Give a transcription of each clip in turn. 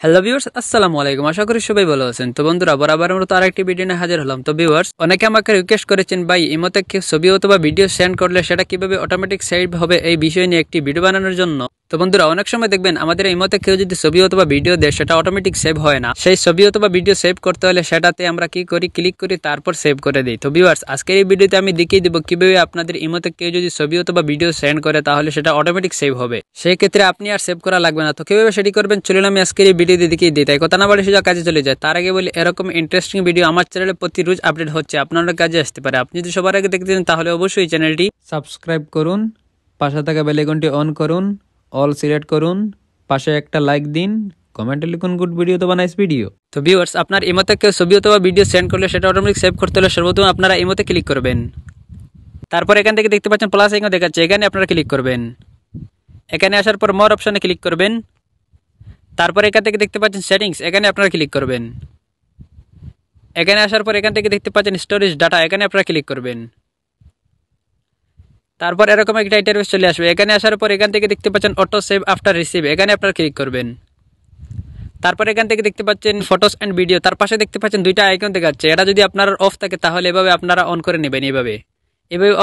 Hello viewers, আসসালামু আলাইকুম। আশা করি সবাই ভালো আছেন। তো বন্ধুরা, বরাবরের মতো আরেকটি ভিডিও নিয়ে হাজির হলাম। তো ভিউয়ার্স, অনেকে আমাকে রিকোয়েস্ট করেছেন, ভাই ইমোতে কেউ ছবি অথবা ভিডিও সেন্ড করলে সেটা কিভাবে অটোমেটিক সেভ হবে এই বিষয় নিয়ে একটি ভিডিও বানানোর জন্য। তো বন্ধুরা, অনেক সময় দেখবেন আমাদের ইমোতে কেউ যদি ছবি অথবা ভিডিও দেয় সেটা অটোমেটিক সেভ হয় না। সেই ছবি অথবা ভিডিও সেভ করতে হলে সেটাতে আমরা কি করি, ক্লিক করি, তারপর সেভ করে দিই। তো ভিউয়ার্স, আজকের এই ভিডিওতে আমি দেখিয়ে দিব কিভাবে আপনাদের ইমোতে কেউ যদি ছবি অথবা ভিডিও সেন্ড করে তাহলে সেটা অটোমেটিক সেভ হবে। সেই ক্ষেত্রে আপনি আর সেভ করা লাগবে না। তো কিভাবে সেটি করবেন চলুন আমি আজকের এই ভিডিওতে দেখিয়ে দিই। তাই কথা না বলে সোজা কাজে চলে যায়। তার আগে বলি, এরকম ইন্টারেস্টিং ভিডিও আমার চ্যানেলে প্রতি রোজ আপডেট হচ্ছে, আপনার কাজে আসতে পারে। আপনি যদি সবার আগে দেখতে চান তাহলে অবশ্যই চ্যানেলটি সাবস্ক্রাইব করুন, পাশে থাকা বেল আইকনটি অন করুন, অল সিলেক্ট করুন, পাশে একটা লাইক দিন, কমেন্টে লিখুন গুড ভিডিও অথবা নাইস ভিডিও। তো ভিউয়ার্স, আপনার ইমোতে কেউ ছবি অথবা ভিডিও সেন্ড করলে সেটা অটোমেটিক সেভ করতে হলে সর্বপ্রথম আপনারা ইমোতে ক্লিক করবেন। তারপর এখান থেকে দেখতে পাচ্ছেন প্লাস আইকন দেখাচ্ছে, এখানে আপনারা ক্লিক করবেন। এখানে আসার পর মোর অপশনে ক্লিক করবেন। তারপর এখান থেকে দেখতে পাচ্ছেন সেটিংস, এখানে আপনারা ক্লিক করবেন। এখানে আসার পর এখান থেকে দেখতে পাচ্ছেন স্টোরেজ ডাটা, এখানে আপনারা ক্লিক করবেন। তারপর এরকম একটা ইন্টারফেস চলে আসবে। এখানে আসার পর এখান থেকে দেখতে পাচ্ছেন অটো সেভ আফটার রিসিভ, এখানে আপনারা ক্লিক করবেন। তারপর এখান থেকে দেখতে পাচ্ছেন ফটোস অ্যান্ড ভিডিও, তার পাশে দেখতে পাচ্ছেন দুইটা আইকন দেখাচ্ছে। এটা যদি আপনার অফ থাকে তাহলে এভাবে আপনারা অন করে নেবেন। এভাবে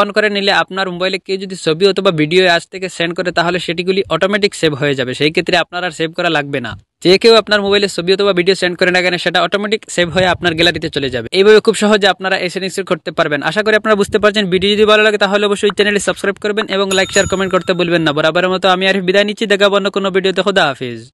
অন করে নিলে আপনার মোবাইলে কেউ যদি ছবি অথবা ভিডিও আজ থেকে সেন্ড করে তাহলে সেটিগুলি অটোমেটিক সেভ হয়ে যাবে। সেই ক্ষেত্রে আপনার আর সেভ করা লাগবে না। যে কেউ আপনার মোবাইলে ছবি অথবা ভিডিও সেন্ড করে না কেন সেটা অটোমেটিক সেভ হয়ে আপনার গ্যালারিতে চলে যাবে। এইভাবে খুব সহজে আপনারা এই সেটিংস করতে পারবেন। আশা করি আপনারা বুঝতে পারছেন। ভিডিও যদি ভালো লাগে তাহলে অবশ্যই চ্যানেলটি সাবস্ক্রাইব করবেন এবং লাইক শেয়ার কমেন্ট করতে ভুলবেন না। বরাবরের মতো আমি আর বিদায় নিচ্ছি। দেখাবো অন্য কোনো ভিডিওতে। খোদা হাফিজ।